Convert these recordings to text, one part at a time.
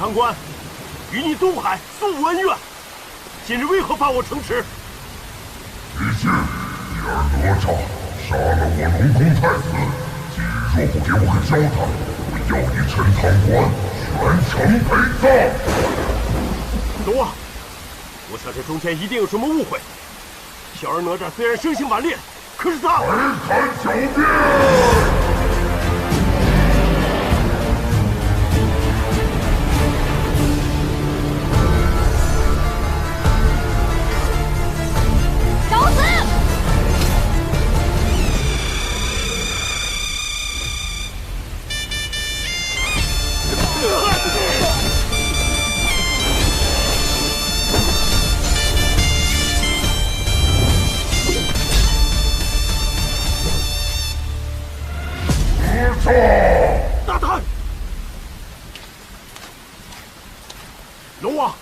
堂官，与你东海素无恩怨，今日为何发我城池？毕竟你儿哪吒杀了我龙宫太子，今日若不给我个交代，我要你陈堂官全城陪葬。龙王，我想这中间一定有什么误会。小儿哪吒虽然生性顽劣，可是他……还敢狡辩！ 大胆！龙王，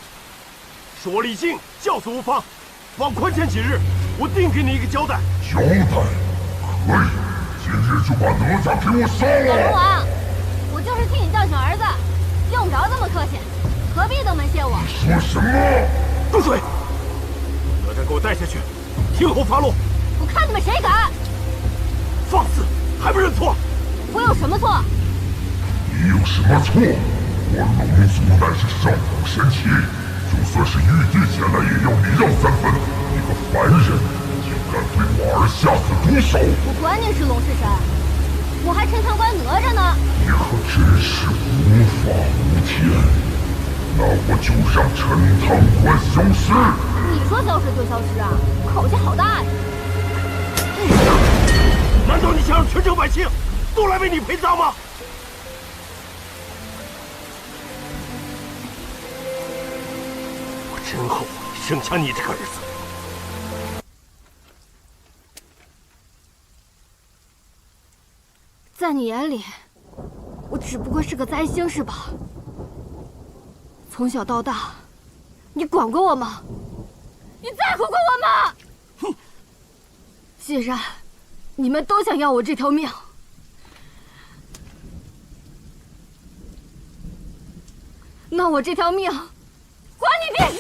是我李靖教唆无方，望宽限几日，我定给你一个交代。交代？可以，今日就把哪吒给我杀了！龙王，我就是替你教训儿子，用不着这么客气，何必登门谢我？你说什么？住嘴！哪吒给我带下去，听候发落。我看你们谁敢！放肆，还不认错？ 我有什么错？你有什么错？我龙族乃是上古神奇，就算是玉帝前来，也要礼让3分。你个凡人，竟敢对我儿下此毒手！我管你是龙是神，我还陈堂官哪吒呢！你可真是无法无天！那我就让陈堂官消失。你说消失就消失啊？口气好大呀！难道你想让全城百姓？ 都来为你陪葬吗？我真后悔生下你这个儿子。在你眼里，我只不过是个灾星是吧？从小到大，你管过我吗？你在乎过我吗？哼！既然你们都想要我这条命。 那我这条命，还你便是。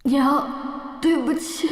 娘，对不起。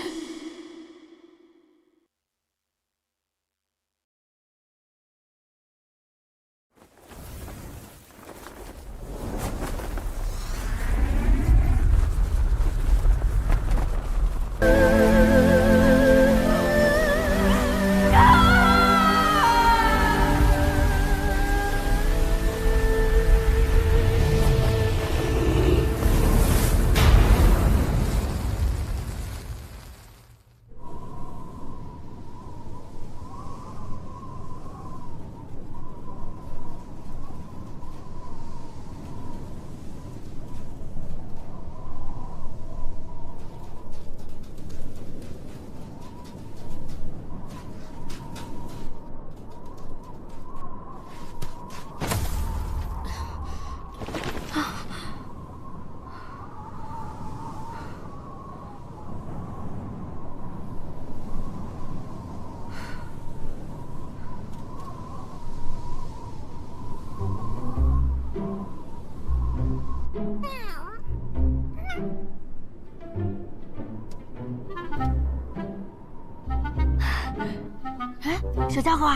小家伙，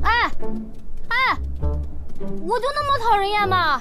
哎，我就那么讨人厌吗？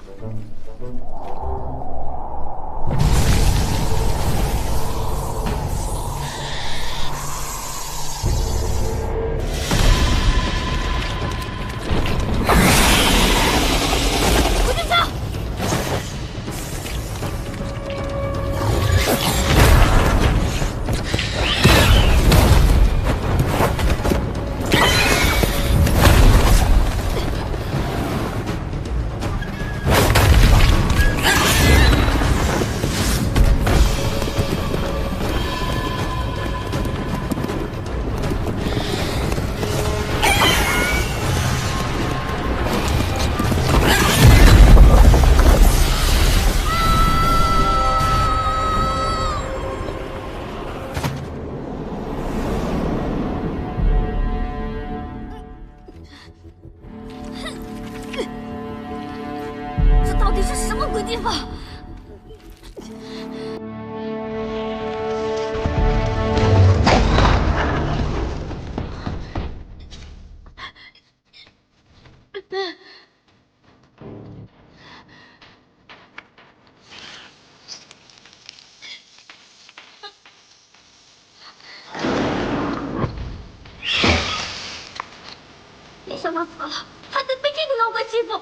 底是什么鬼地方？没想到死了，还得被这个妖怪欺负。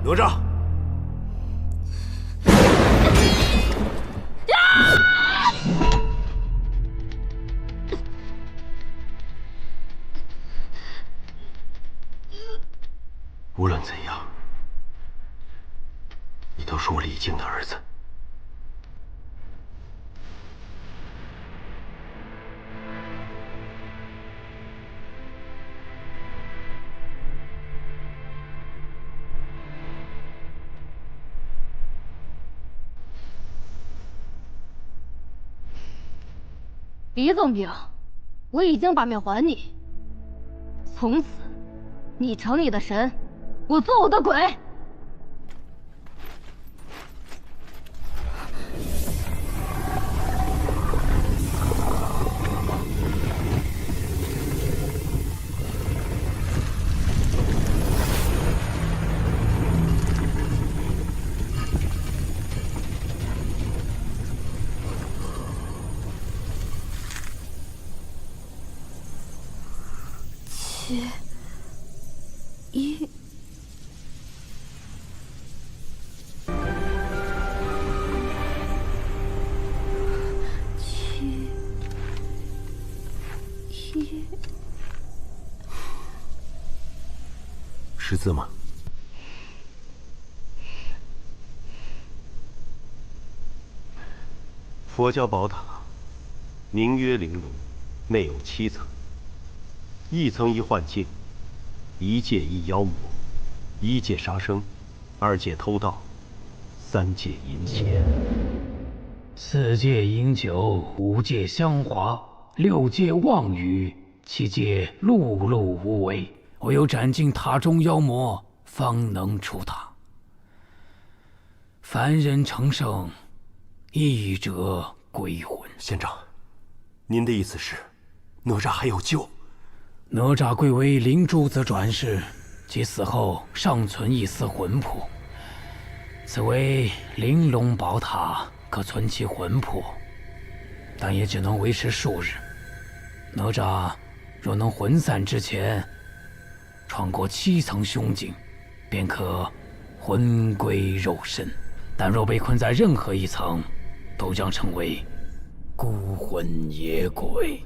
哪吒，无论怎样，你都是我李靖的儿子。李总兵，我已经把命还你，从此你成你的神，我做我的鬼。识字吗？佛教宝塔，名曰玲珑，内有7层，一层一幻境，一界一妖魔，一界杀生，2界偷盗，3界淫邪，4界饮酒，5界香华，6界妄语，7界碌碌无为。唯有斩尽塔中妖魔，方能出塔。凡人成圣，一者归魂。县长，您的意思是，哪吒还有救？哪吒贵为灵珠子转世，其死后尚存一丝魂魄。此为玲珑宝塔，可存其魂魄，但也只能维持数日。哪吒若能魂散之前闯过7层凶境，便可魂归肉身；但若被困在任何一层，都将成为孤魂野鬼。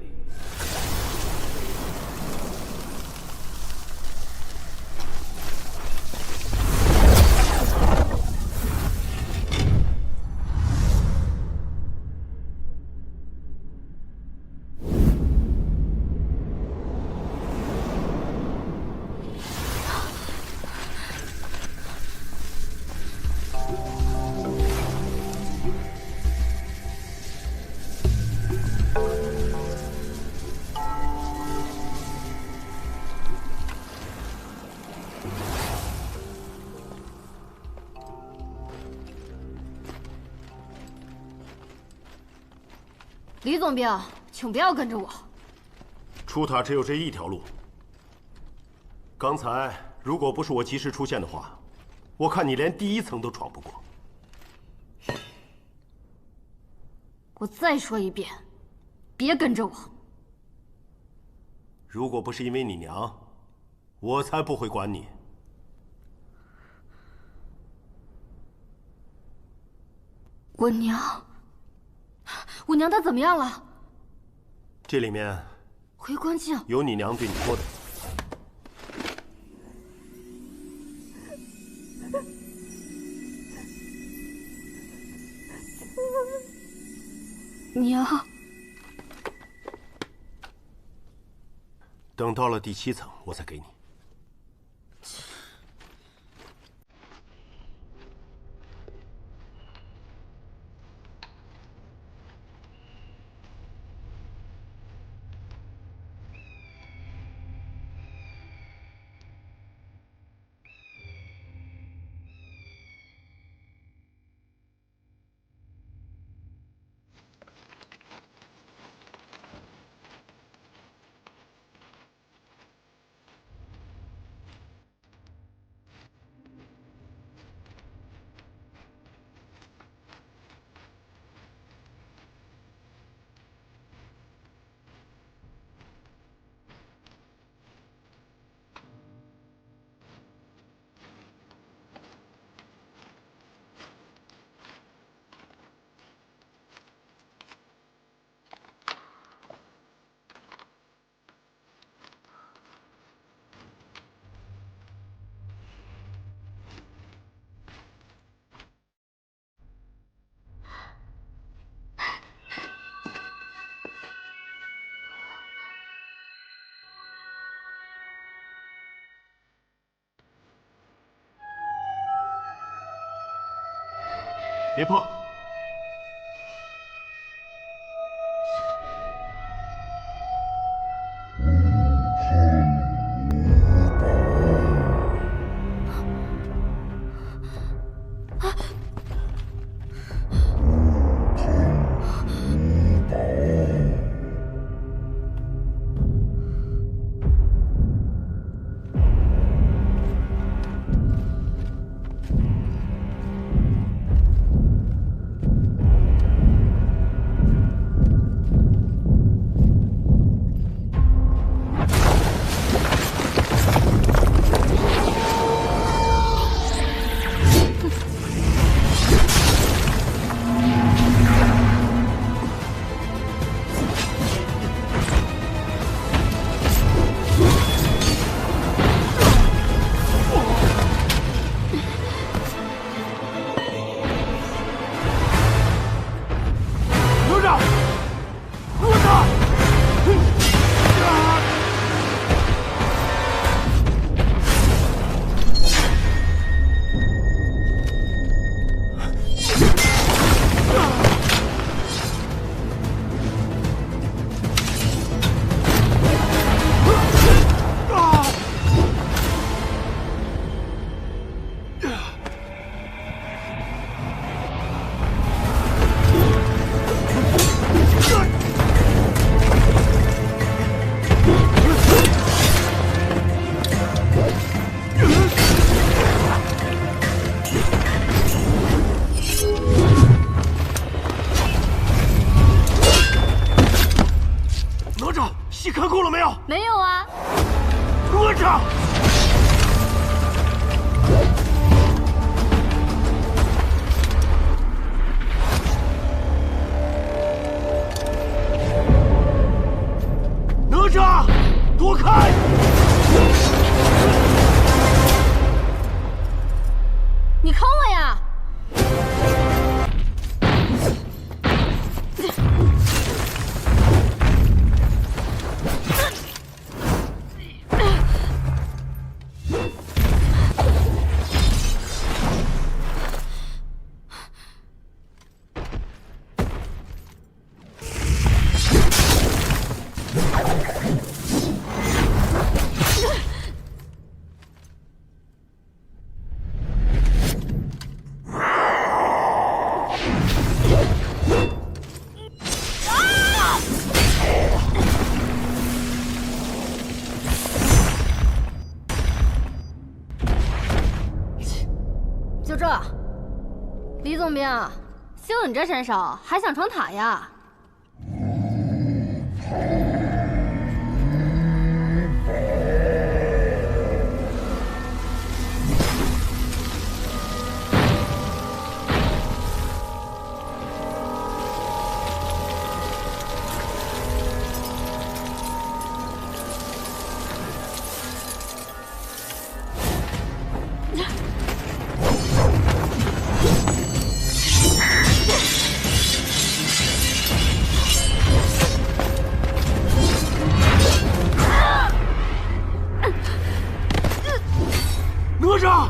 李总兵，请不要跟着我。出塔只有这一条路。刚才如果不是我及时出现的话，我看你连第1层都闯不过。我再说一遍，别跟着我。如果不是因为你娘，我才不会管你。我娘她怎么样了？这里面回光镜有你娘对你说的。娘，等到了第7层，我再给你。别碰！没有啊，哪吒！哪吒，躲开！你坑我呀！就你这身手，还想闯塔呀？哪吒！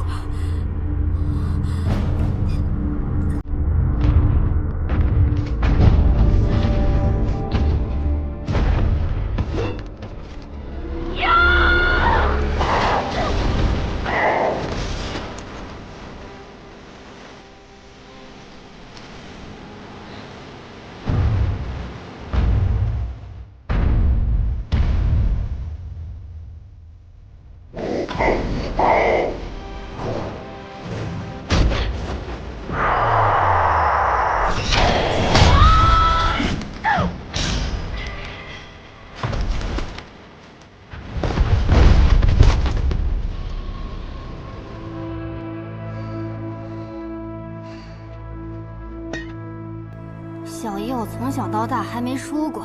小爷我从小到大还没输过，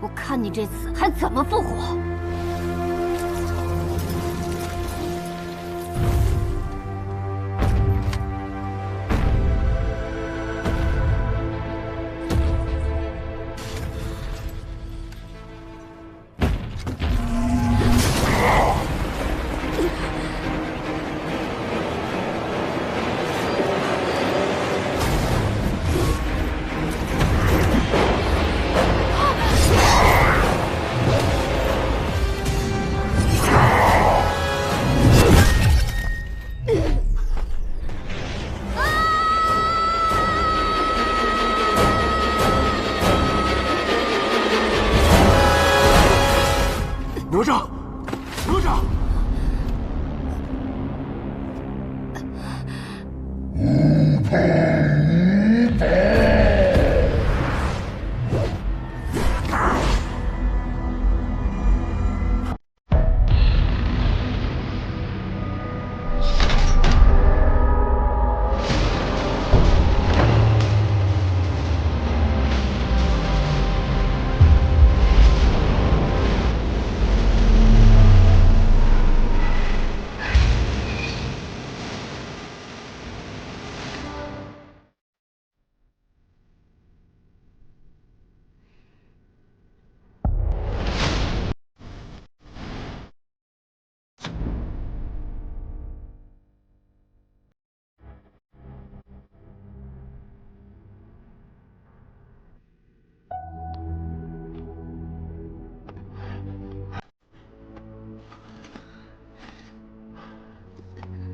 我看你这次还怎么复活！哪吒，哪吒！无痛无宝。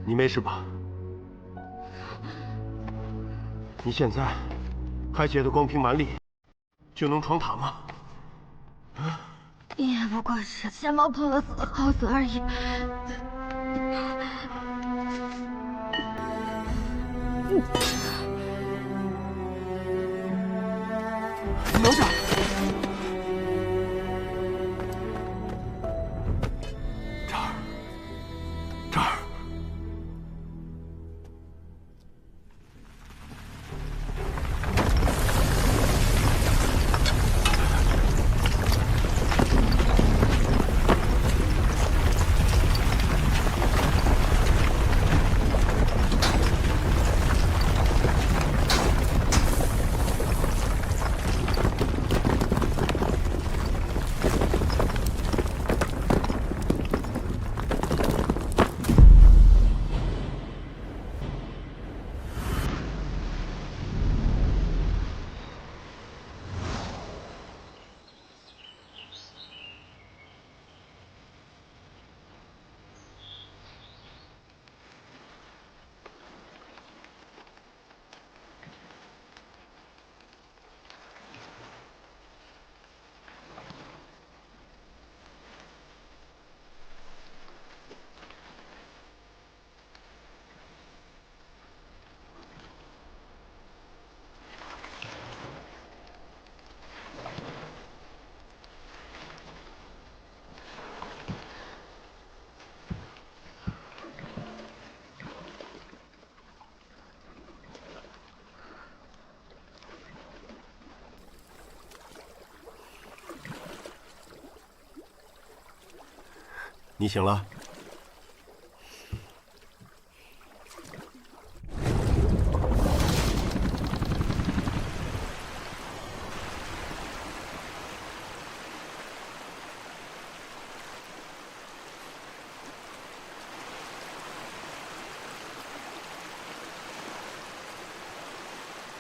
你没事吧？你现在还觉得光凭蛮力就能闯塔吗？也不过是先冒碰了死耗子而已。哪吒！这儿。你醒了。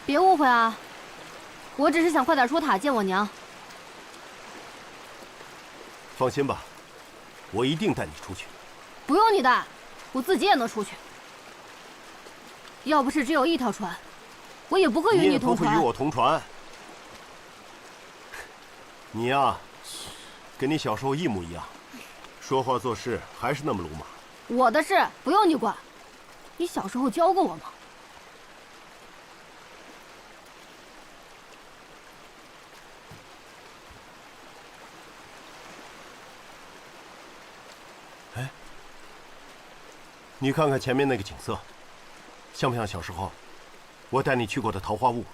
别误会啊，我只是想快点出塔见我娘。放心吧，我一定带你出去。不用你带，我自己也能出去。要不是只有一条船，我也不会与你同船。你也不会与我同船。你呀，跟你小时候一模一样，说话做事还是那么鲁莽。我的事不用你管，你小时候教过我吗？你看看前面那个景色，像不像小时候我带你去过的桃花坞？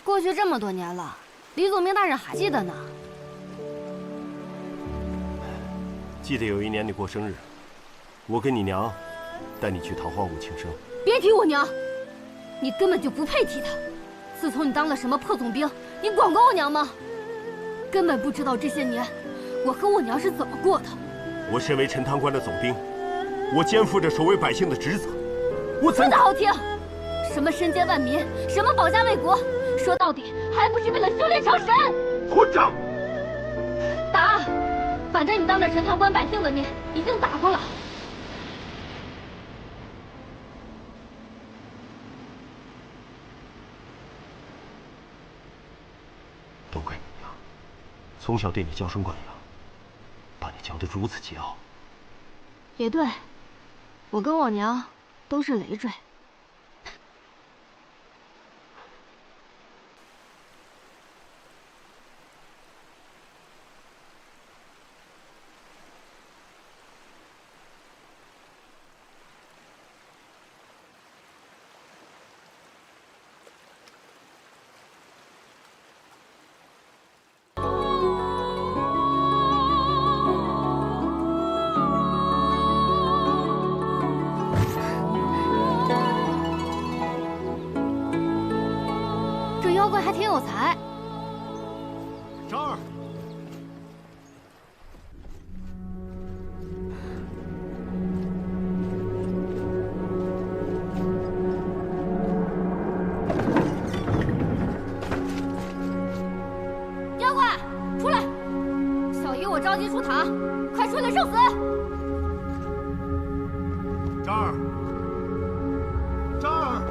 过去这么多年了，李祖明大人还记得呢。记得有一年你过生日，我跟你娘带你去桃花坞庆生。别提我娘，你根本就不配提她。自从你当了什么破总兵，你管过我娘吗？根本不知道这些年我和我娘是怎么过的。我身为陈塘关的总兵，我肩负着守卫百姓的职责。我说的好听，什么身兼万民，什么保家卫国，说到底还不是为了修炼成神。混账！打，反正你当着陈塘关百姓的面已经打过了。都怪你娘，从小对你娇生惯养，把你教得如此桀骜。也对，我跟我娘都是累赘。妖怪还挺有才。张儿，妖怪，出来！小姨我着急出塔，快出来受死！张儿，张儿。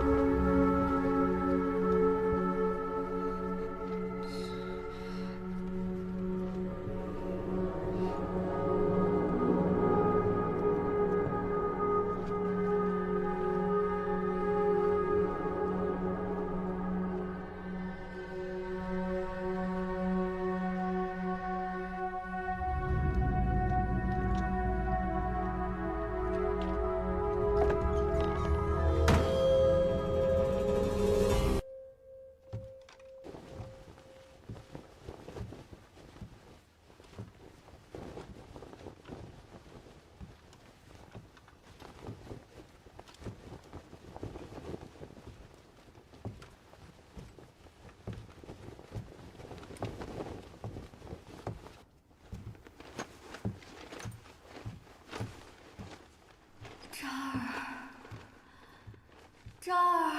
张儿，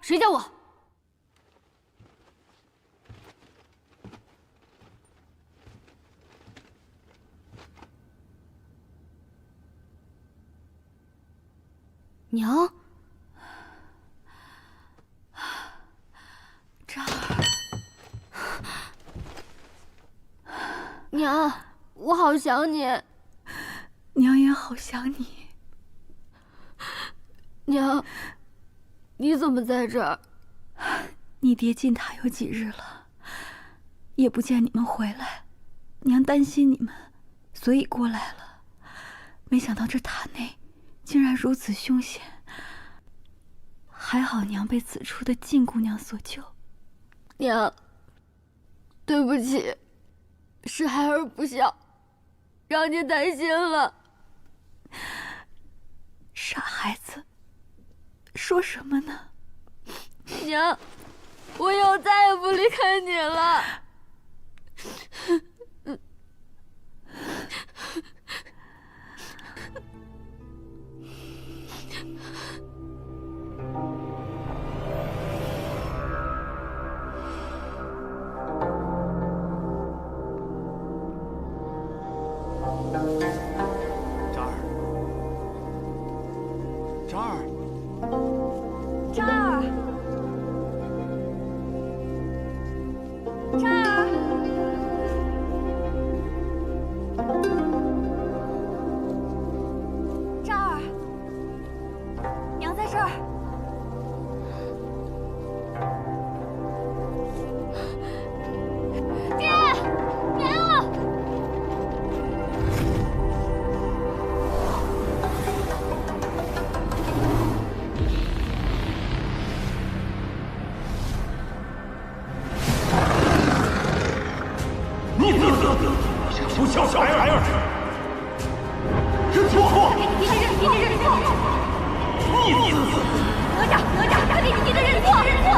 谁叫我？娘，张儿，娘，我好想你。娘也好想你。娘，你怎么在这儿？你爹进塔有几日了，也不见你们回来，娘担心你们，所以过来了。没想到这塔内竟然如此凶险，还好娘被此处的静姑娘所救。娘，对不起，是孩儿不孝，让你担心了。傻孩子，说什么呢？娘，我以后再也不离开你了。不孝小孩儿，认错！你认错！逆子！哪吒，快给你的认错！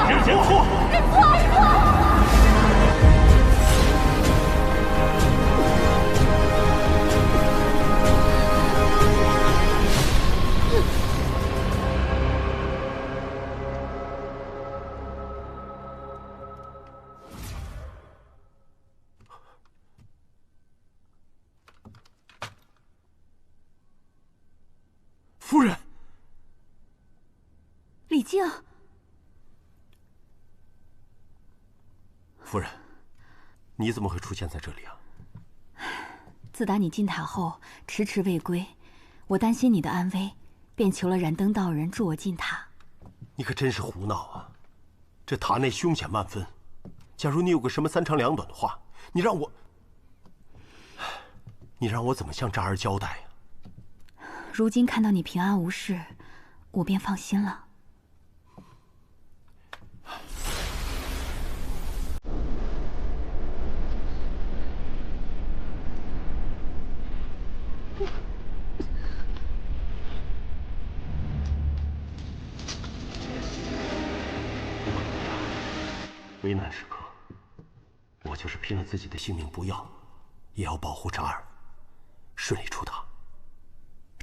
认错！夫人，李靖，夫人，你怎么会出现在这里啊？自打你进塔后迟迟未归，我担心你的安危，便求了燃灯道人助我进塔。你可真是胡闹啊！这塔内凶险万分，假如你有个什么三长两短的话，你让我怎么向渣儿交代呀？如今看到你平安无事，我便放心了。危难时刻，我就是拼了自己的性命不要，也要保护渣儿顺利出塔。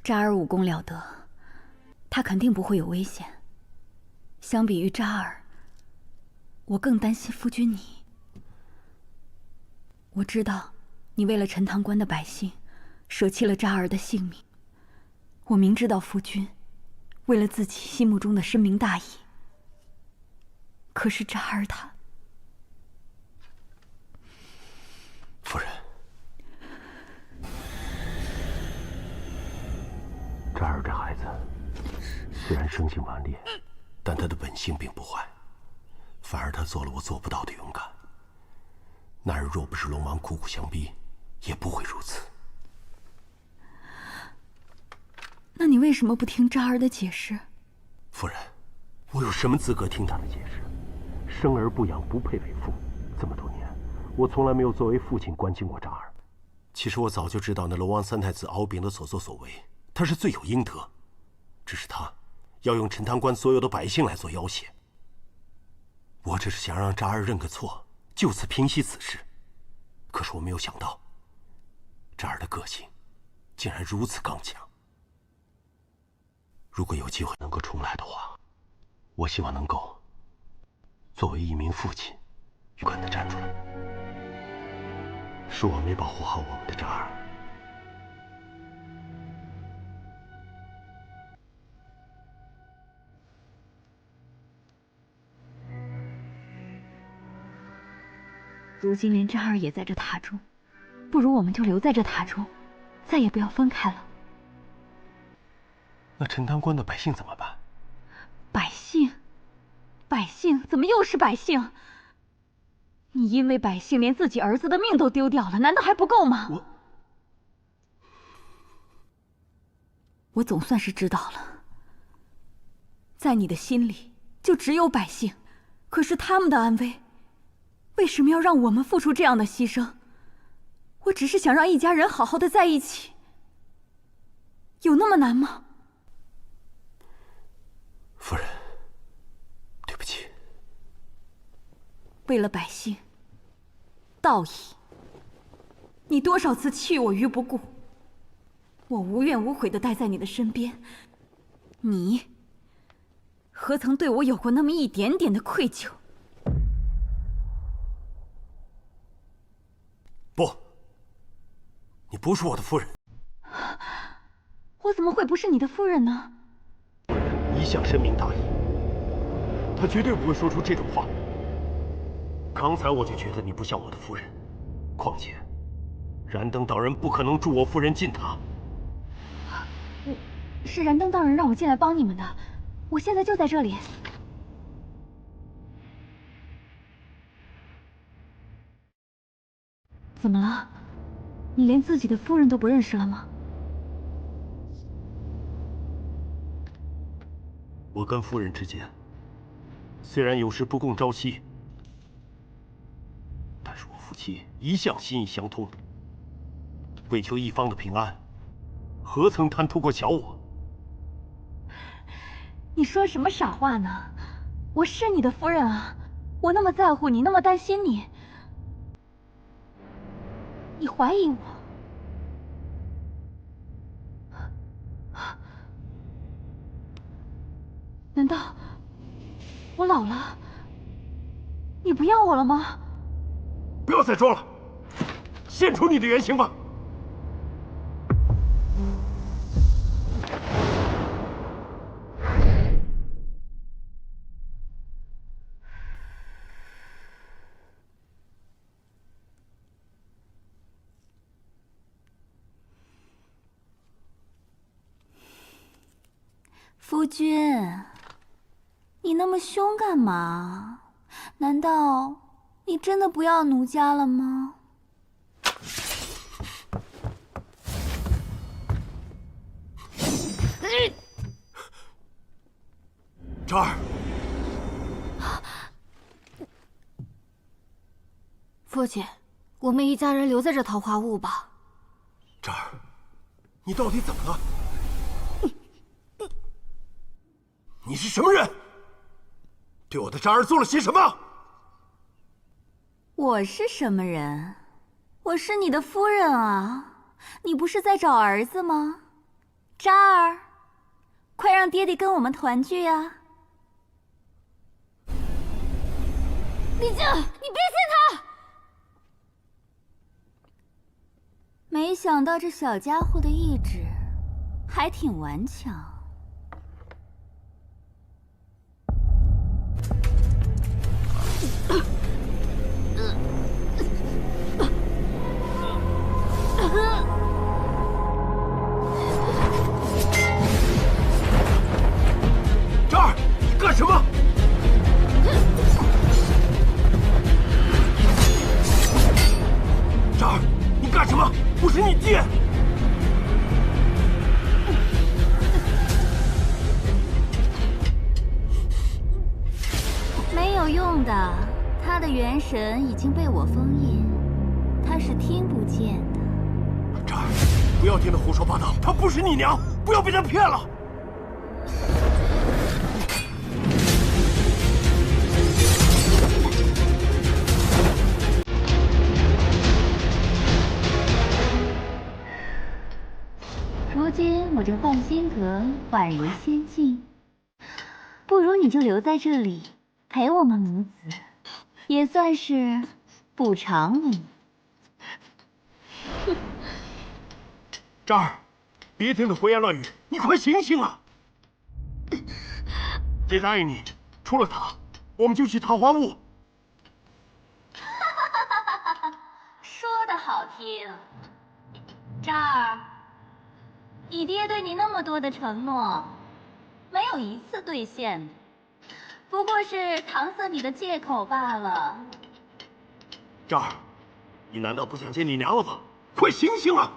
渣儿武功了得，他肯定不会有危险。相比于渣儿，我更担心夫君你。我知道你为了陈塘关的百姓，舍弃了渣儿的性命。我明知道夫君为了自己心目中的深明大义，可是渣儿他……夫人，渣儿这孩子虽然生性顽劣，但他的本性并不坏，反而他做了我做不到的勇敢。那日若不是龙王苦苦相逼，也不会如此。那你为什么不听渣儿的解释？夫人，我有什么资格听他的解释？生而不养，不配为父。这么多年，我从来没有作为父亲关心过渣儿。其实我早就知道那龙王三太子敖丙的所作所为，他是罪有应得。只是他要用陈塘关所有的百姓来做要挟。我只是想让渣儿认个错，就此平息此事。可是我没有想到，渣儿的个性竟然如此刚强。如果有机会能够重来的话，我希望能够作为一名父亲，勇敢地站出来。是我没保护好我们的渣儿。如今连渣儿也在这塔中，不如我们就留在这塔中，再也不要分开了。那陈塘关的百姓怎么办？百姓？百姓？怎么又是百姓？你因为百姓连自己儿子的命都丢掉了，难道还不够吗？我总算是知道了，在你的心里就只有百姓，可是他们的安危，为什么要让我们付出这样的牺牲？我只是想让一家人好好的在一起，有那么难吗？夫人，对不起。为了百姓，道义，你多少次弃我于不顾，我无怨无悔的待在你的身边，你何曾对我有过那么一点点的愧疚？不，你不是我的夫人。我怎么会不是你的夫人呢？一向深明大义，他绝对不会说出这种话。刚才我就觉得你不像我的夫人，况且，燃灯道人不可能助我夫人进塔。是燃灯道人让我进来帮你们的，我现在就在这里。怎么了？你连自己的夫人都不认识了吗？我跟夫人之间，虽然有时不共朝夕，但是我夫妻一向心意相通。为求一方的平安，何曾贪图过小我？你说什么傻话呢？我是你的夫人啊，我那么在乎你，那么担心你，你怀疑我？难道我老了，你不要我了吗？不要再装了，现出你的原形吧！夫君，你那么凶干嘛？难道你真的不要奴家了吗？这儿，父亲，我们一家人留在这桃花坞吧。这儿，你到底怎么了？你是什么人？对我的渣儿做了些什么？我是什么人？我是你的夫人啊！你不是在找儿子吗？渣儿，快让爹爹跟我们团聚啊！丽静，你别信他！没想到这小家伙的意志还挺顽强。这儿，你干什么？这儿，你干什么？我是你爹！没有用的，他的元神已经被我封印，他是听不见的。这儿，不要听他胡说八道，她不是你娘，不要被他骗了。如今我这幻心阁宛如仙境，不如你就留在这里陪我们母子，也算是补偿你。这儿，别听他胡言乱语，你快醒醒啊！爹答应你，出了塔，我们就去桃花坞。说得好听，渣儿，你爹对你那么多的承诺，没有一次兑现的，不过是搪塞你的借口罢了。这儿，你难道不想见你娘了吗？快醒醒啊！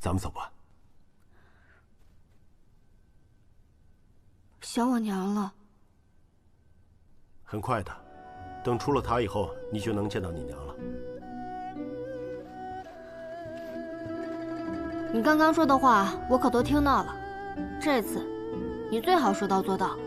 咱们走吧。想我娘了。很快的，等出了塔以后，你就能见到你娘了。你刚刚说的话，我可都听到了。这次，你最好说到做到。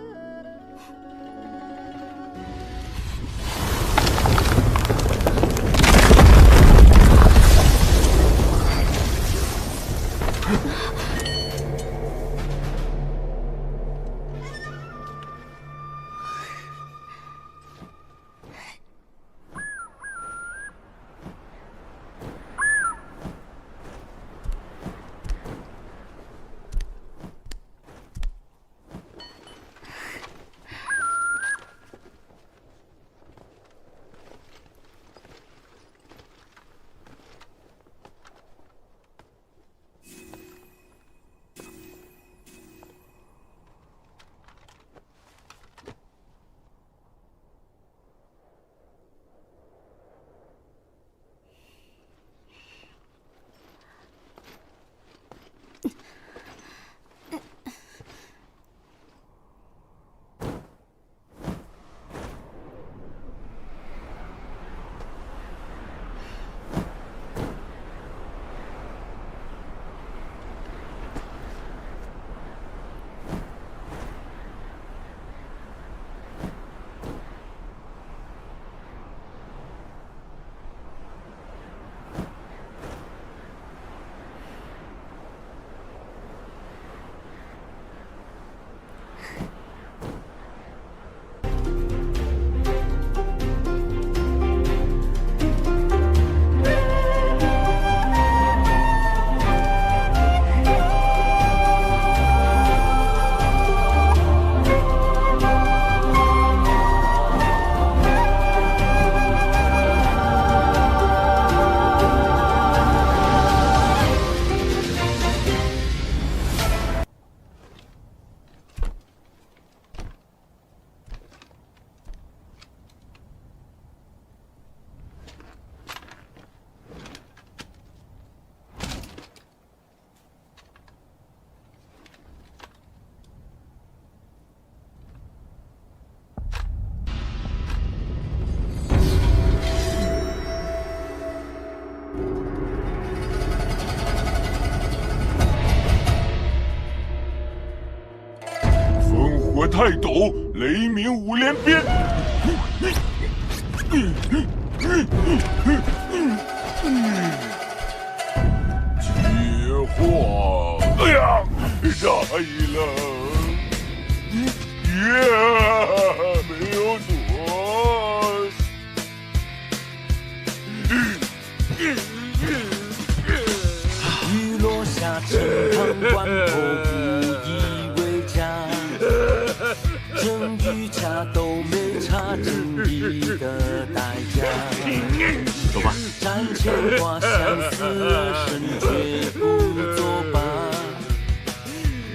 泰斗雷鸣五连鞭。接话，哎呀，大意了，没有错。雨落下，清汤罐头不以为家。真与假都没差正义的代价。走吧。战前挂相思，身绝不作罢。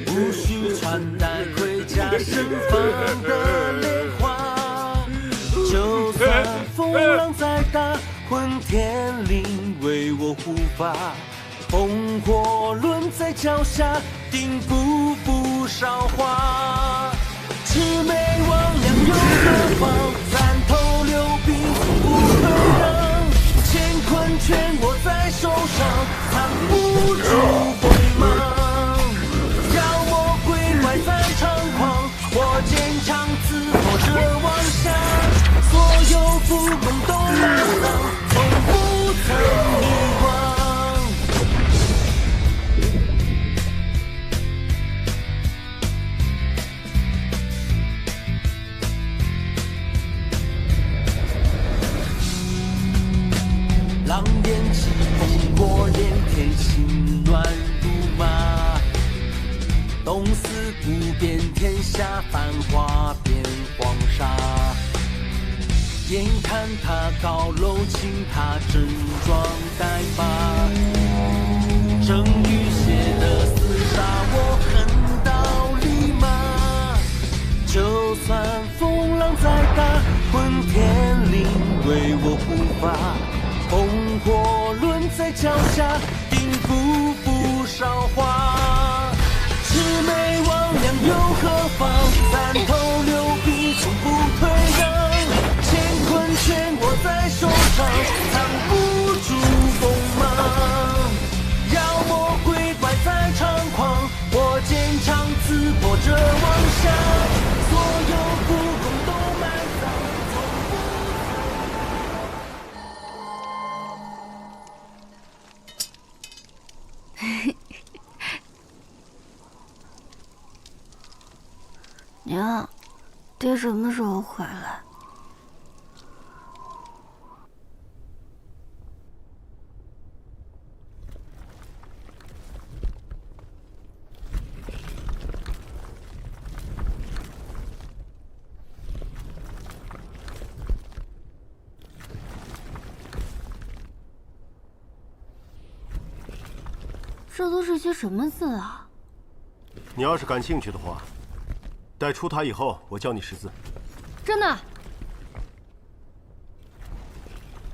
无需穿戴盔甲，盛放的莲花。就算风浪再大，混天绫为我护法。烽火轮在脚下，定步步韶华。魑魅魍魉有何妨？三头六臂不可让。乾坤全握在手上，藏不住锋芒。妖魔鬼怪在猖狂，我坚强自破这妄想。所有副功都埋葬，从不曾遗忘。狼烟起，烽火连天，心乱如麻。东司不变天下，繁华变黄沙。眼看他高楼倾塌，整装待发。正欲写的厮杀，我横刀立马。就算风浪再大，混天绫为我护法。烽火轮在脚下，定步步少话。魑魅魍魉又何妨？三头六臂从不退让，乾坤全握在手上，藏不住锋芒。妖魔鬼怪在猖狂，我坚强刺破这妄想，所有不公都埋葬，从不。娘，爹什么时候回来？这都是些什么字啊？你要是感兴趣的话，待出塔以后，我教你识字。真的？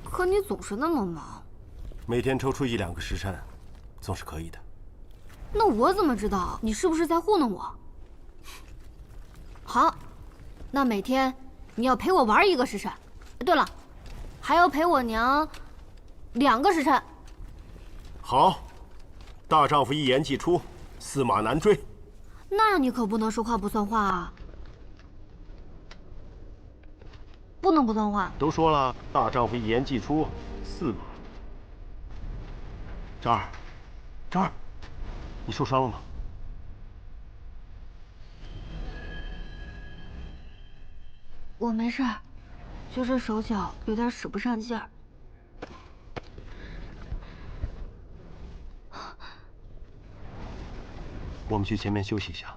可你总是那么忙。每天抽出1、2个时辰，总是可以的。那我怎么知道你是不是在糊弄我？好，那每天你要陪我玩1个时辰。对了，还要陪我娘2个时辰。好，大丈夫一言既出，驷马难追。那你可不能说话不算话啊！不能不算话。都说了，大丈夫一言既出，驷马。这儿，你受伤了吗？我没事儿，就是手脚有点使不上劲儿。我们去前面休息一下。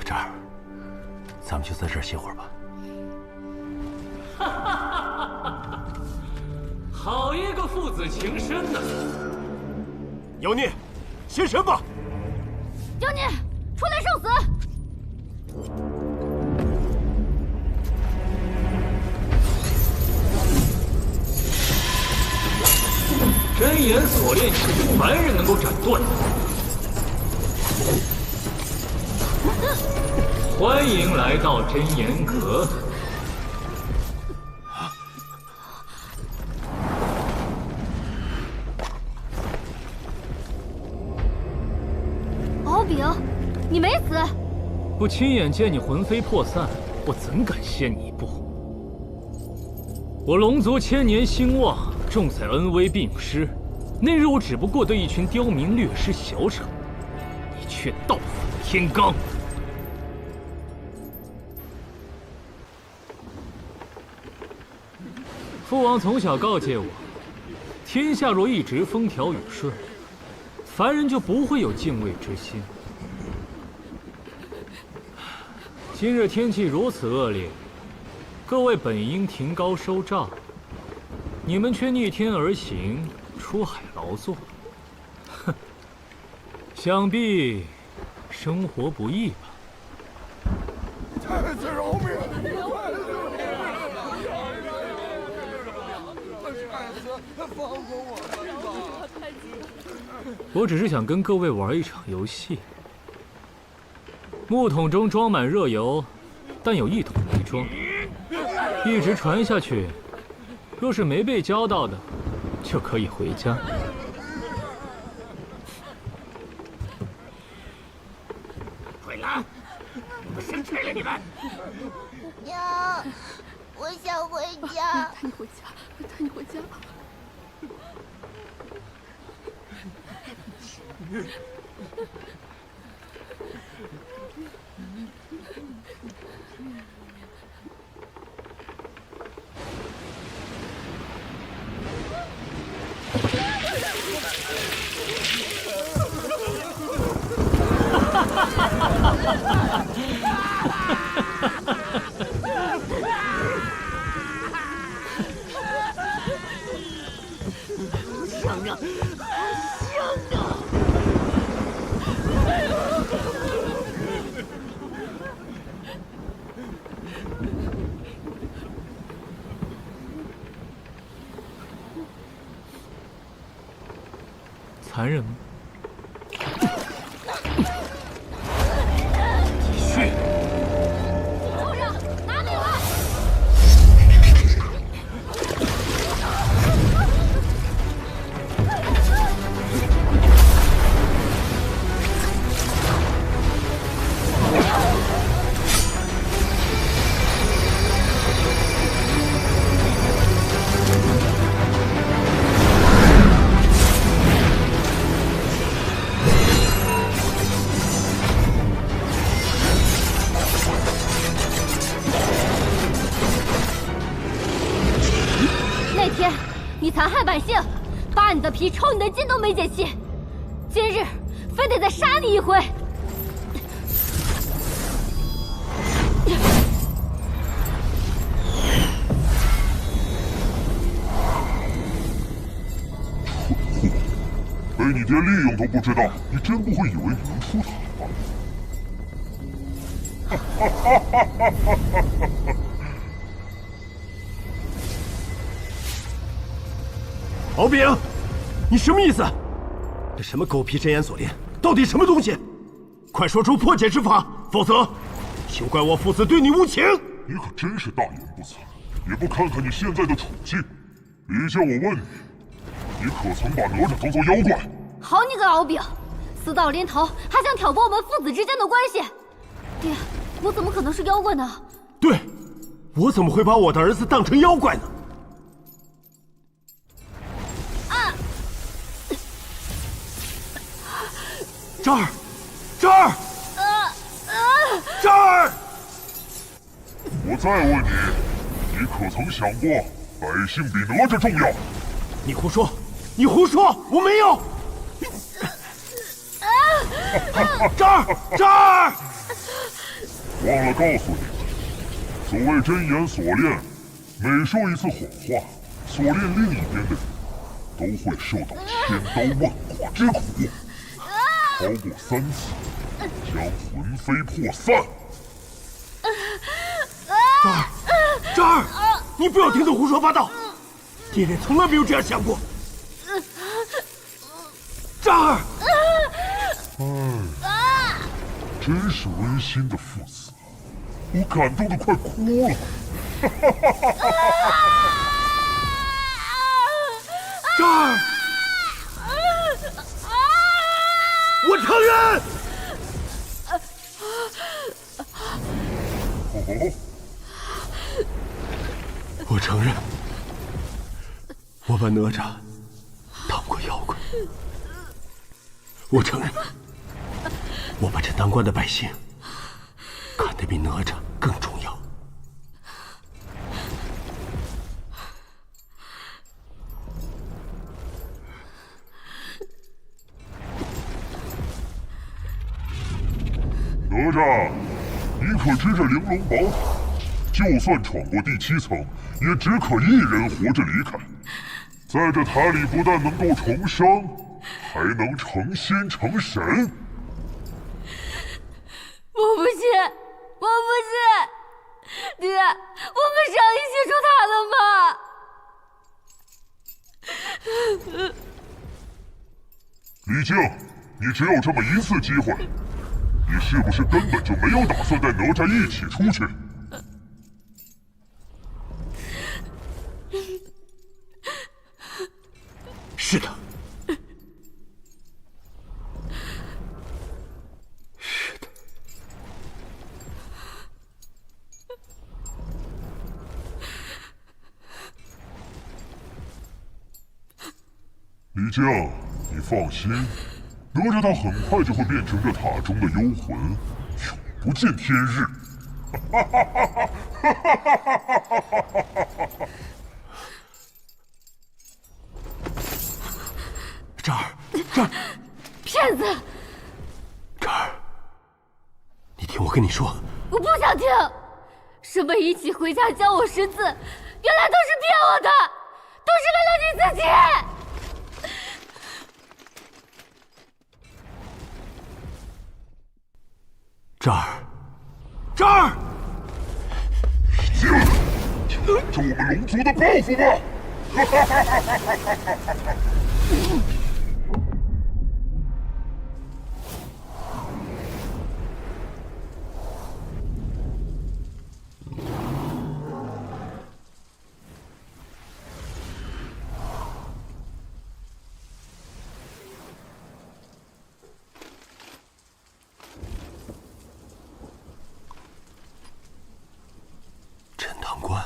这儿，咱们就在这儿歇会儿吧。好一个父子情深呐！妖孽，现身吧！妖孽，出来受死！真言锁链是凡人能够斩断的。欢迎来到真言阁。敖丙，你没死。不亲眼见你魂飞魄散，我怎敢先你一步？我龙族千年兴旺，重在恩威并施。那日我只不过对一群刁民略施小惩，你却盗斧天罡。父王从小告诫我，天下若一直风调雨顺，凡人就不会有敬畏之心。今日天气如此恶劣，各位本应停高收帐，你们却逆天而行，出海劳作。哼，想必生活不易吧？太子饶命！放过我吧！我只是想跟各位玩一场游戏。木桶中装满热油，但有1桶没装，一直传下去。若是没被浇到的，就可以回家。快来！我生气了你们！娘，我想回家。带你回家，带你回家。想让，想残忍吗？继续。畜生，拿命来！那天你残害百姓，扒你的皮抽你的筋都没解气，今日非得再杀你一回。被你爹利用都不知道，你真不会以为你能出塔吗？敖丙，你什么意思？这什么狗皮真言锁链，到底什么东西？快说出破解之法，否则休怪我父子对你无情！你可真是大言不惭，也不看看你现在的处境。李家，我问你，你可曾把哪吒当作妖怪？好你个敖丙，死到临头还想挑拨我们父子之间的关系！爹，我怎么可能是妖怪呢？对，我怎么会把我的儿子当成妖怪呢？这儿，这儿，这儿！我再问你，你可曾想过，百姓比哪吒重要？你胡说！你胡说！我没有！这儿，这儿！忘了告诉你们，所谓真言锁链，每说一次谎话，锁链另一边的人都会受到千刀万剐之苦。超过3次，将魂飞魄散。这儿，这儿！你不要听他胡说八道，爹爹从来没有这样想过。这儿！真是温馨的父子，我感动得快哭了。这儿！我承认。我承认，我把哪吒当过妖怪。我承认，我把这当官的百姓看得比哪吒更重要。哪吒，你可知这玲珑宝塔，就算闯过第7层，也只可一人活着离开。在这塔里，不但能够重生，还能成仙成神。我不信，我不信，爹，我们上一起出塔了吗？李靖，你只有这么一次机会，你是不是根本就没有打算带哪吒一起出去？是的，是的。李靖，你放心，哪吒他很快就会变成这塔中的幽魂，永不见天日。这儿，这儿，骗子！这儿，你听我跟你说，我不想听。什么一起回家教我识字，原来都是骗我的，都是为了你自己。这儿，这儿，行，就按照我们龙族的报复吧！堂关，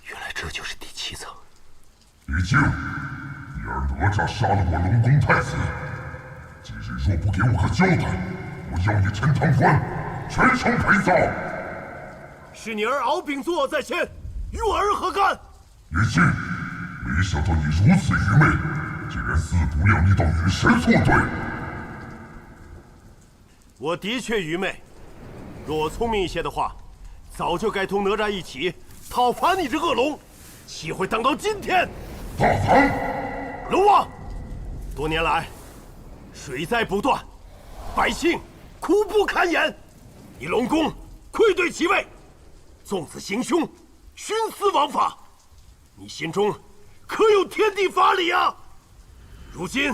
原来这就是第7层。李靖，你儿哪吒杀了我龙宫太子，今日若不给我个交代，我要你陈塘关全城陪葬。是你儿敖丙作恶在先，与我儿何干？李靖，没想到你如此愚昧，竟然自不量力到与神作对。我的确愚昧，若我聪明一些的话，早就该同哪吒一起讨伐你这恶龙，岂会等到今天？大唐龙王，多年来水灾不断，百姓苦不堪言，你龙宫愧对其位，纵子行凶，徇私枉法，你心中可有天地法理啊？如今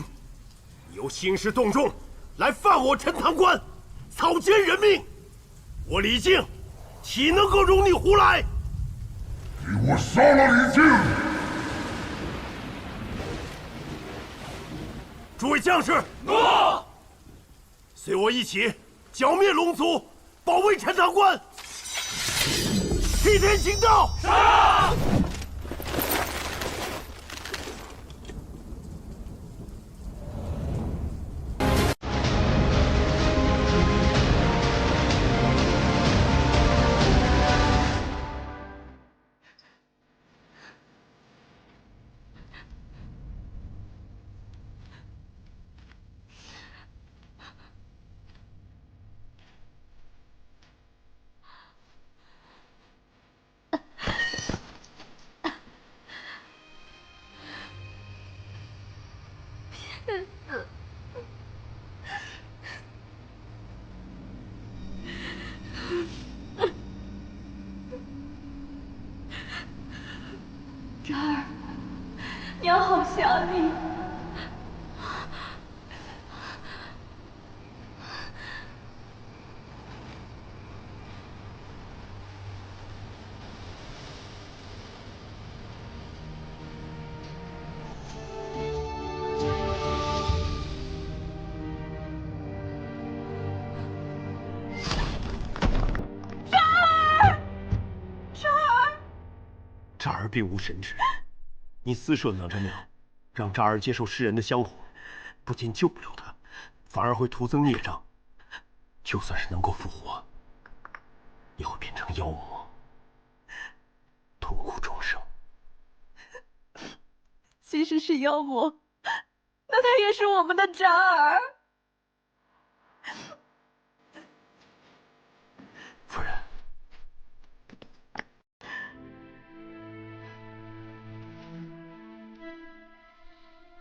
你又兴师动众来犯我陈塘关，草菅人命，我李靖岂能够容你胡来？给我杀了李靖！诸位将士，诺！随我一起剿灭龙族，保卫陈塘关。替天行道。杀！渣儿，娘好想你。渣儿并无神智，你私设哪吒娘，让渣儿接受世人的香火，不仅救不了他，反而会徒增孽障。就算是能够复活，也会变成妖魔，痛苦终生。即使是妖魔，那他也是我们的渣儿。夫人，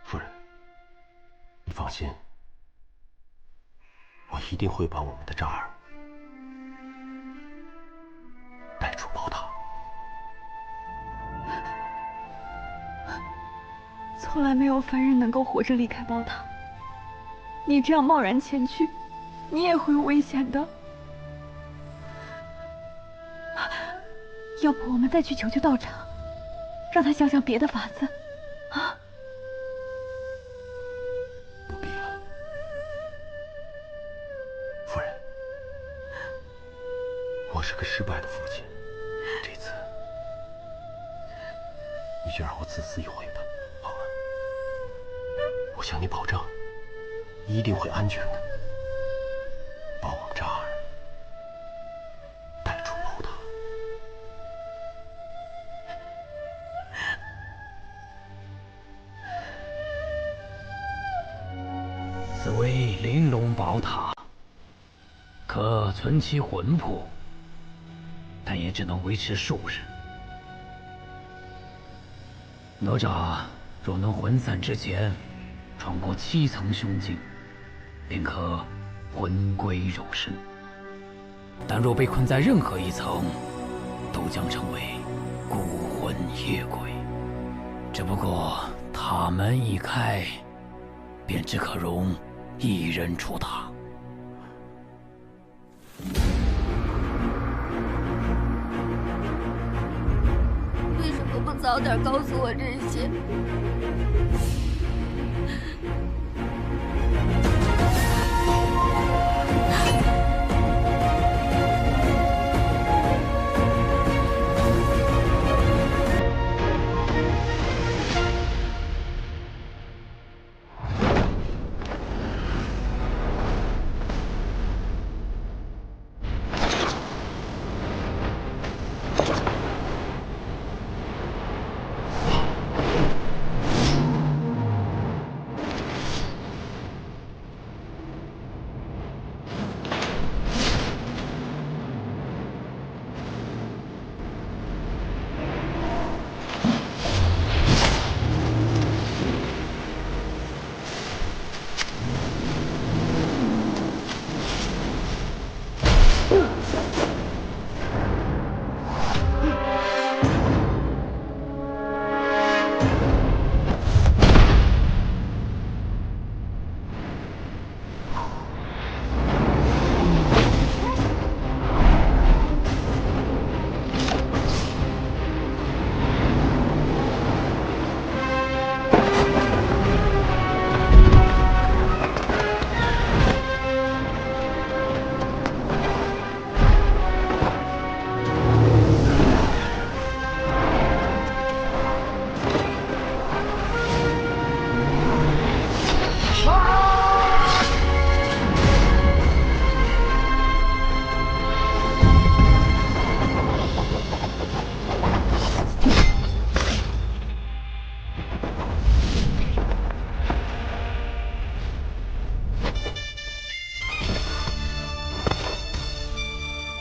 夫人，你放心，我一定会把我们的渣儿带出宝塔。从来没有凡人能够活着离开宝塔，你这样贸然前去，你也会有危险的。要不我们再去求求道长，让他想想别的法子，啊？不必了，夫人，我是个失败的父亲，这次你就让我自私一回吧，好吗？我向你保证，一定会安全的，把我们渣儿带出宝塔。此为玲珑宝塔，可存其魂魄，但也只能维持数日。哪吒若能魂散之前穿过7层凶境，便可魂归肉身；但若被困在任何一层，都将成为孤魂野鬼。只不过塔门一开，便只可容1人出塔。为什么不早点告诉我这些？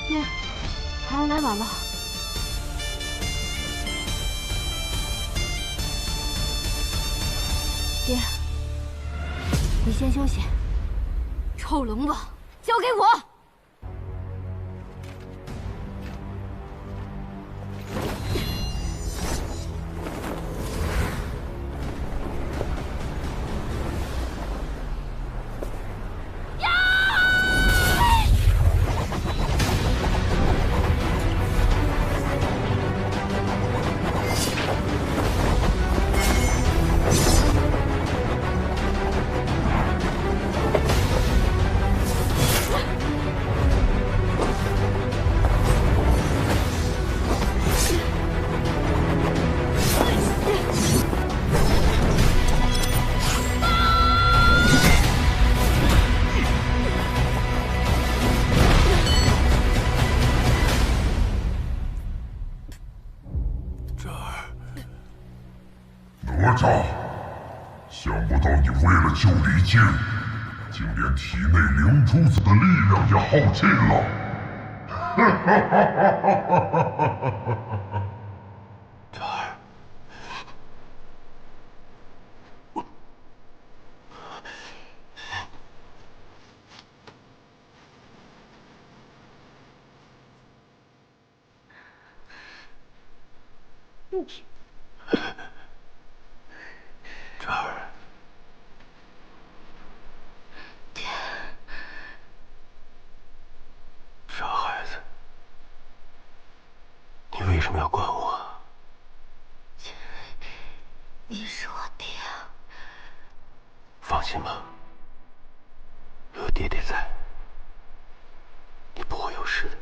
爹，还要来晚了。爹，你先休息。臭龙王，交给我。哪吒，想不到你为了救李靖，竟连体内灵珠子的力量也耗尽了。哈哈哈哈哈哈！这儿，这儿，傻孩子，你为什么要管我？你是我爹。放心吧，有爹爹在，你不会有事的。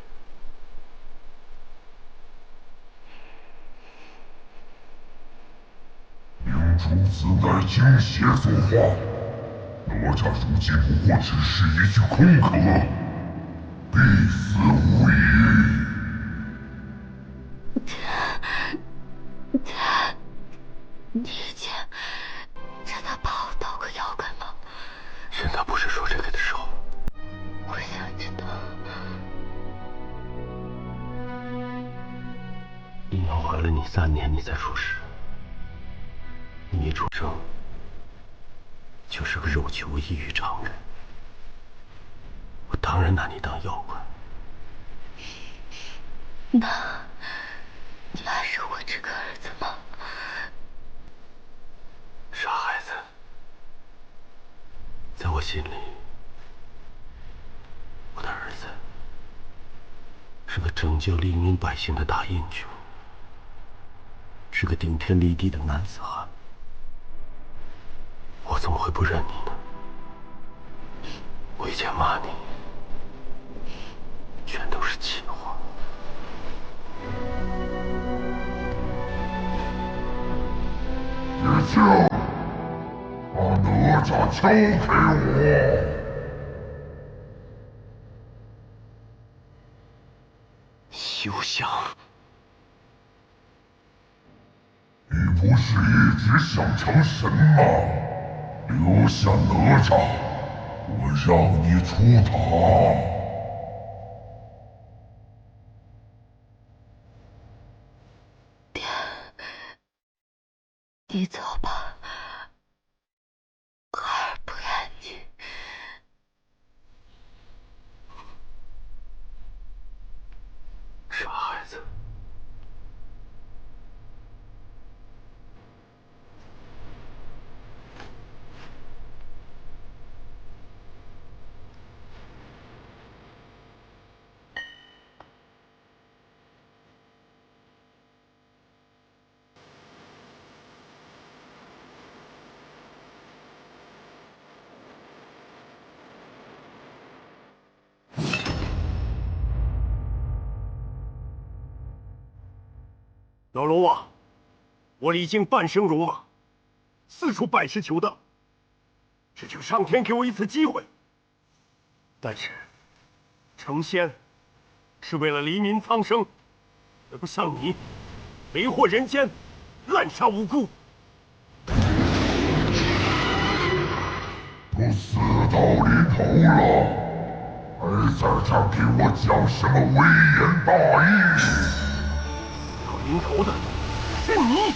灵珠子乃精血所化，哪吒如今不过只是一具空壳，必死无疑。你以前真的把我当个妖怪吗？现在不是说这个的时候。我想知道。阴阳怀了你3年，你才出世。你一出生就是个肉球异域常人，我当然拿你当妖怪。那你还是我这个儿子吗？傻孩子，在我心里，我的儿子是个拯救黎民百姓的大英雄，是个顶天立地的男子汉。我怎么会不认你呢？我以前骂你，全都是气话。李靖，把哪吒交给我。休想！你不是一直想成神吗？留下哪吒，我让你出塔。你走吧，孩儿不愿意。傻孩子，老龙王，我历经半生戎马，四处拜师求道，只求上天给我一次机会。但是，成仙是为了黎民苍生，而不像你，为祸人间，滥杀无辜。都死到临头了，还在这儿给我讲什么微言大义？到临头的是你！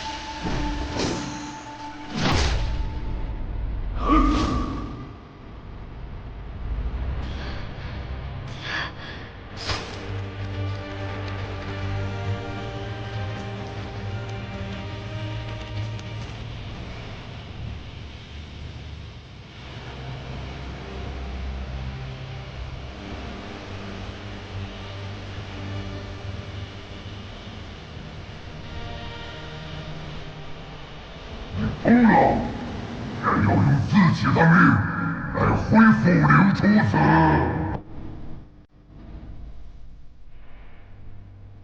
疯了！也要用自己的命来恢复灵珠子。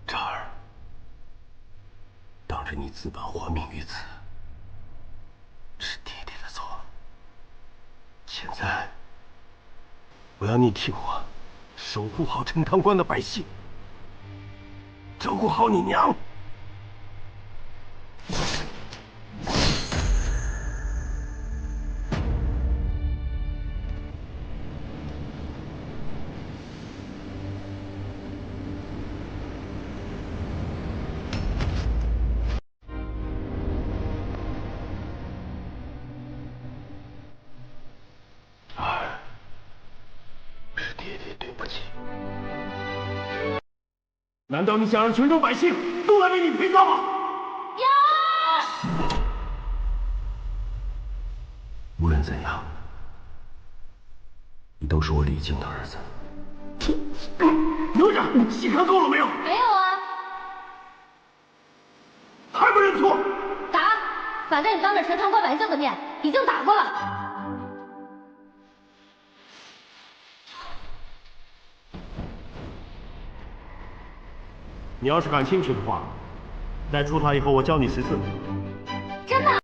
渣儿，当着你自把还命于此，是爹爹的错。现在，我要你替我守护好陈塘关的百姓，照顾好你娘。是爹爹对不起。难道你想让全州百姓都来为你陪葬吗？无论怎样，你都是我李靖的儿子。哪吒，戏看够了没有？没有啊，还不认错？打！反正你当着陈塘关百姓的面已经打过了。你要是感兴趣的话，待出塔以后，我教你14。真的？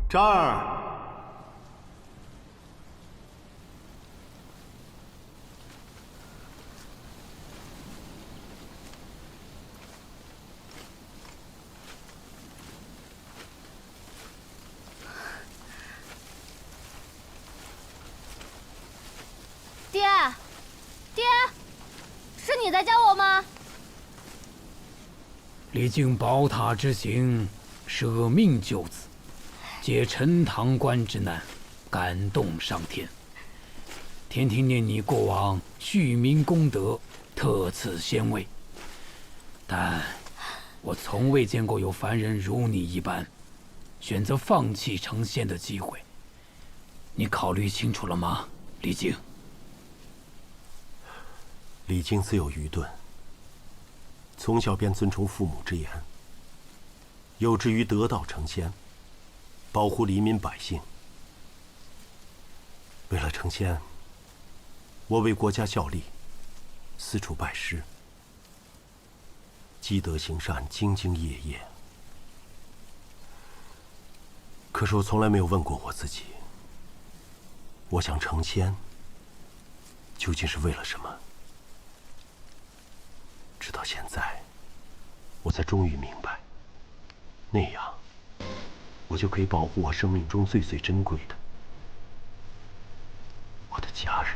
渣儿，爹，你在教我吗？历经宝塔之行，舍命救子，解陈塘关之难，感动上天。天庭念你过往恤民功德，特赐仙位。但我从未见过有凡人如你一般，选择放弃成仙的机会。你考虑清楚了吗，李靖？李靖自有愚钝，从小便尊崇父母之言，有志于得道成仙，保护黎民百姓。为了成仙，我为国家效力，四处拜师，积德行善，兢兢业业。可是我从来没有问过我自己，我想成仙究竟是为了什么？直到现在，我才终于明白，那样，我就可以保护我生命中最最珍贵的我的家人。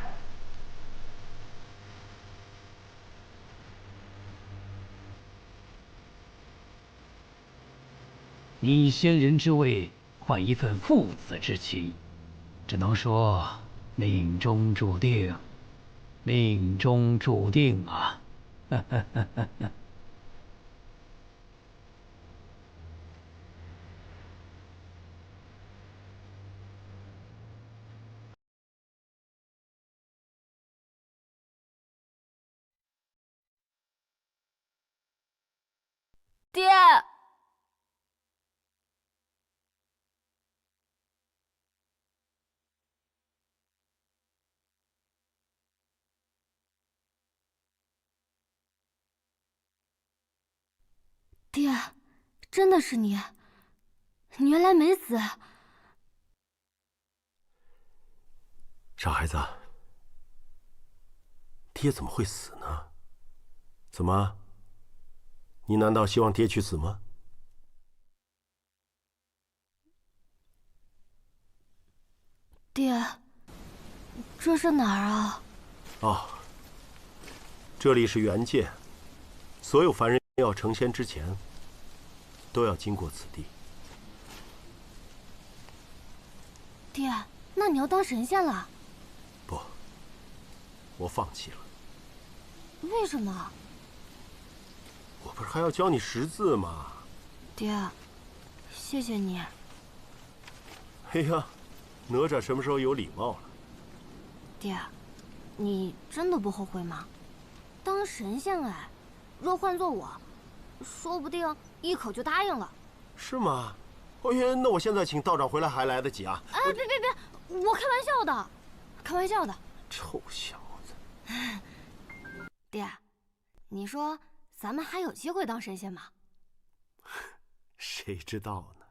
你以仙人之位换一份父子之情，只能说命中注定，命中注定啊！爹，爹，真的是你，你原来没死。傻孩子，爹怎么会死呢？怎么？你难道希望爹去死吗？爹，这是哪儿啊？哦，这里是元界，所有凡人要成仙之前，都要经过此地。爹，那你要当神仙了？不，我放弃了。为什么？我不是还要教你识字吗？爹，谢谢你。哎呀，哪吒什么时候有礼貌了？爹，你真的不后悔吗？当神仙哎，若换做我，说不定一口就答应了。是吗？哎呀，那我现在请道长回来还来得及啊！哎，别，我开玩笑的，开玩笑的。臭小子！爹，你说咱们还有机会当神仙吗？谁知道呢？